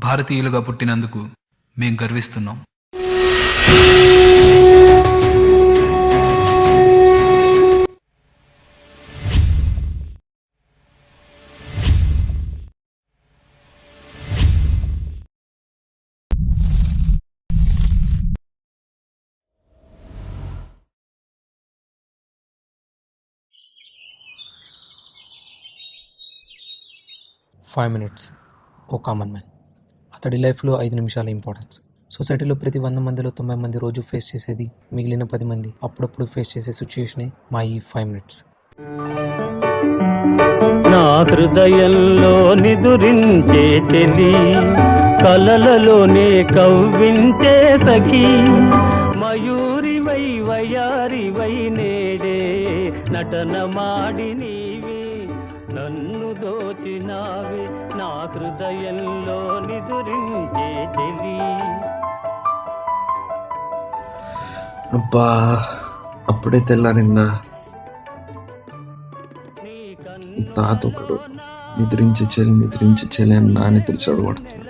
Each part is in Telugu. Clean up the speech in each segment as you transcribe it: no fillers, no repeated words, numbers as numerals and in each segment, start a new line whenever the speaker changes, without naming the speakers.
భారతీయులుగా పుట్టినందుకు మేం గర్విస్తున్నాం.
ఫైవ్ మినిట్స్ ఓ కామన్ మ్యాన్. అతడి లైఫ్లో 5 నిమిషాల ఇంపార్టెన్స్. సొసైటీలో ప్రతి 100 మందిలో 90 మంది రోజు ఫేస్ చేసేది, మిగిలిన 10 మంది అప్పుడప్పుడు ఫేస్ చేసే సిచ్యుయేషనే మా ఈ 5 మినిట్స్.
నా హృదయంలో నిదురించే చెలి, కలలలోనే కవ్వించే సఖి, మయూరివై వయారివై నేడే నటన మాడి నీవే నన్ను దోచినావే. నా హృదయంలో నిదురించే చెలి.
అబ్బా, అప్పుడే తెల్లారిందా? ఈ తాత ఒకడు నిద్రించి చెల్లి అని నా నిద్ర చెడగొడుతున్నాడు.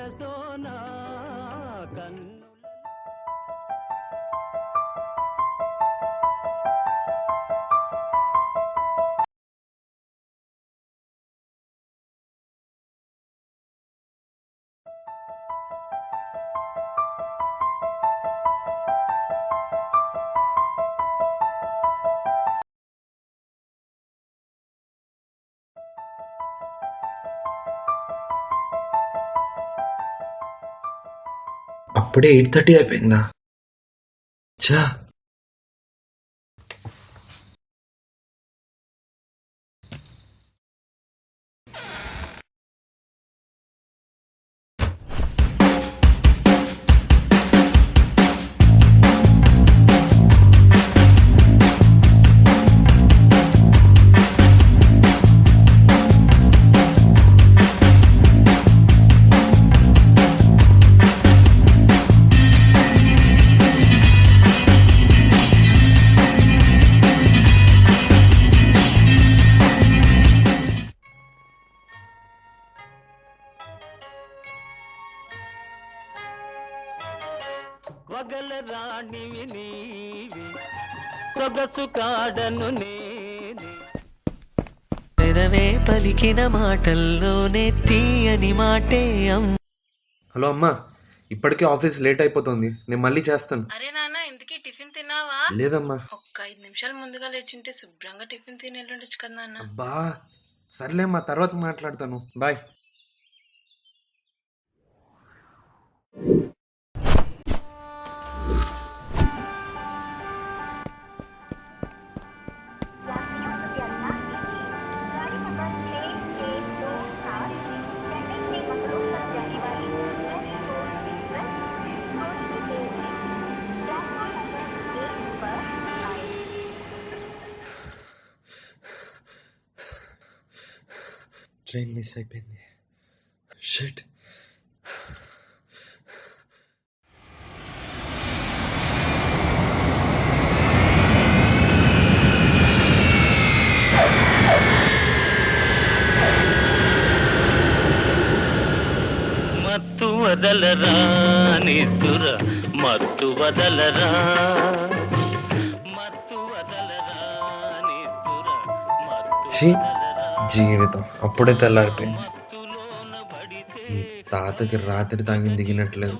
అప్పుడే 8:30 అయిపోయిందా? చా,
వగల రాణివి నీవి, సొగసు కాడను నేనే.
పెదవే పలికిన మాటల్లోనే తీయని మాటే
హలో అమ్మా, ఇప్పటికే ఆఫీస్ లేట్ అయిపోతుంది, నేను మళ్ళీ చేస్తాను.
అరే నాన్న, ఇంతకీ టిఫిన్ తిన్నావా?
లేదమ్మా.
ఒక్క 5 నిమిషాలు ముందుగా లేచింటే శుభ్రంగా టిఫిన్ తిని వెళ్ళుండొచ్చు కదా నాన్న.
అబ్బా సర్లేమ్మా, తర్వాత మాట్లాడతాను, బాయ్. ట్రైన్ మిస్ అయిపోయింది. షిట్.
మత్తు వదలరా నిద్దుర, మత్తు వదలరా, మత్తు వదలరా నిద్దుర, మత్తు
ఛీ,
వదలరా.
జీవితం అప్పుడే తెల్లారిపోయింది.
మత్తులోన పడితే
ఈ తాతకి రాత్రి తాగింది దిగినట్లేదు.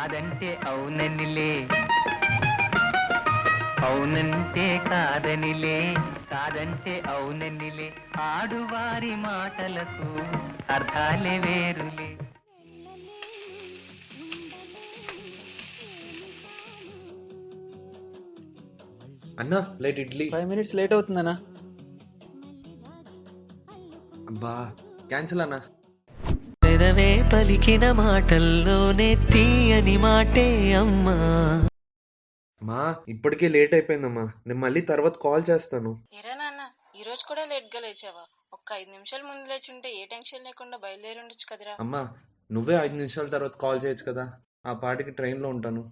కాదంటే అవుననిలే, అవునంటే కాదనిలే, కాదంటే అవుననిలే, ఆడువారి మాటలకు అర్థాలే వేరులే.
అన్నా ప్లేట్ ఇడ్లీ.
5 minutes లేట్ అవుతుందన్నా.
అబ్బా క్యాన్సిల్ అన్నా.
పెదవే పలికిన మాటల్లోనే తీయని మాటే అమ్మా.
మా ఇప్పటికే లేట్ అయిపోయిందమ్మా, నేను మళ్ళీ తర్వాత కాల్ చేస్తాను.
ఎరా నాన్న, ఈ రోజు కూడా లేట్ గా లేచావా? ఒక్క 5 నిమిషాలు ముందు లేచుంటే ఏ టెన్షన్ లేకుండా బయలుదేరి ఉండొచ్చు కదరా.
అమ్మా నువ్వే 5 నిమిషాల తర్వాత కాల్ చేయొచ్చు కదా, ఆ పాటికి ట్రైన్లో ఉంటాను.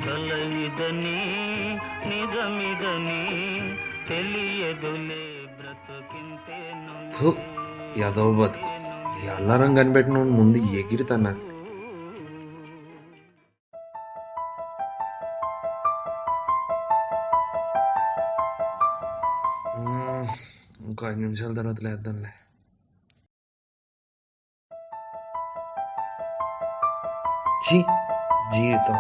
కలయిదని నిజమిదని తెలియదులే
థు, యాదవ్ బతుకు. ఈ అల్లారం కనిపెట్టిన ముందు ఎగిరితన్నా. ఇంకో 5 నిమిషాల తర్వాత లేద్దాంలే. జీవితం.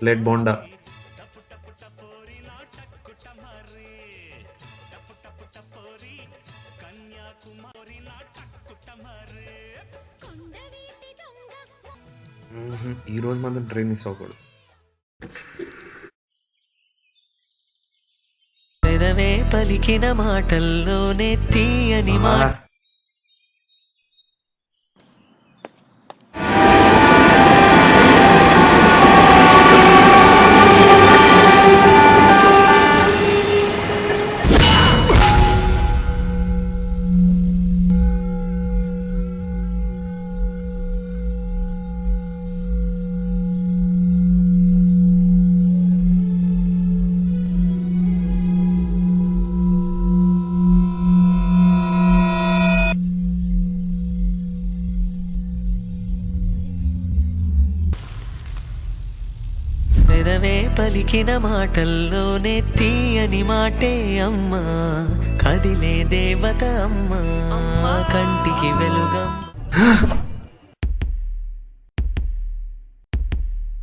ప్లేట్ బోండా. ఈ రోజు మాత్రం ట్రైన్ మిస్ అవ్వకూడదు.
పెదవే పలికిన మాటల్లోనే తీయని మాట. పెదవే పలికిన మాటల్లోనే తీయని మాటే అమ్మా. కదిలే దేవత అమ్మా, కంటికి వెలుగం.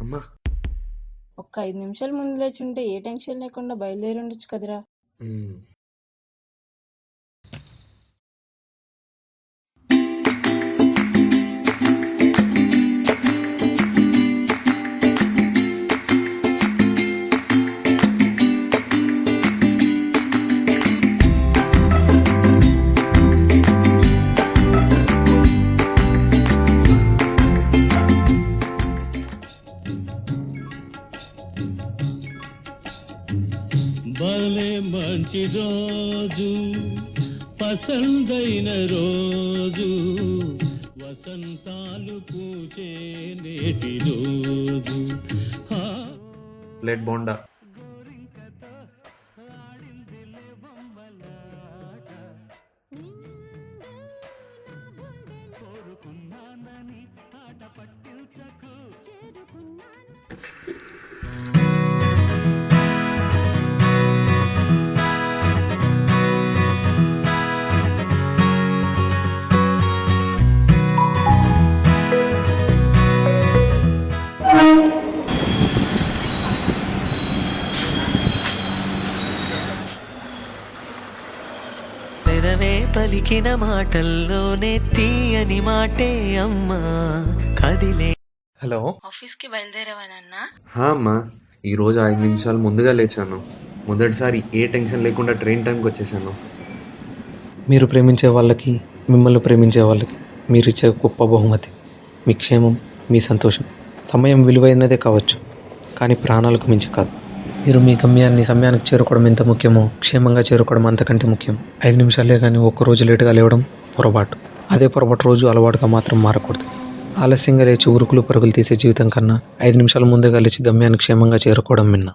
అమ్మా
ఒక్క 5 నిమిషాలు ముందు లేచుంటే ఏ టెన్షన్ లేకుండా బయలుదేరి ఉండొచ్చు కదరా.
భలే మంచి రోజు, పసందైన రోజు, వసంతాలు పూచే నేటి రోజు.
ప్లేట్ బోండా.
పెదవే పలికిన మాటల్లోనే తీయని మాటే అమ్మా. కదిలే
హలో.
ఆఫీస్కి బయలుదేరావా నాన్న?
అమ్మా, ఈరోజు 5 నిమిషాలు ముందుగా లేచాను. మొదటిసారి ఏ టెన్షన్ లేకుండా ట్రైన్ టైంకి వచ్చేసాను.
మీరు ప్రేమించే వాళ్ళకి, మిమ్మల్ని ప్రేమించే వాళ్ళకి మీరిచ్చే గొప్ప బహుమతి మీ క్షేమం, మీ సంతోషం. సమయం విలువైనదే కావచ్చు, కానీ ప్రాణాలకు మించి కాదు. మీరు మీ గమ్యాన్ని సమయానికి చేరుకోవడం ఎంత ముఖ్యమో క్షేమంగా చేరుకోవడం అంతకంటే ముఖ్యం. 5 నిమిషాలే కానీ ఒక్కరోజు లేటుగా లేవడం పొరపాటు. అదే పొరపాటు రోజు అలవాటుగా మాత్రం మారకూడదు. ఆలస్యంగా లేచి ఉరుకులు పరుగులు తీసే జీవితం కన్నా 5 నిమిషాల ముందుగా లేచి గమ్యాన్ని క్షేమంగా చేరుకోవడం మిన్న.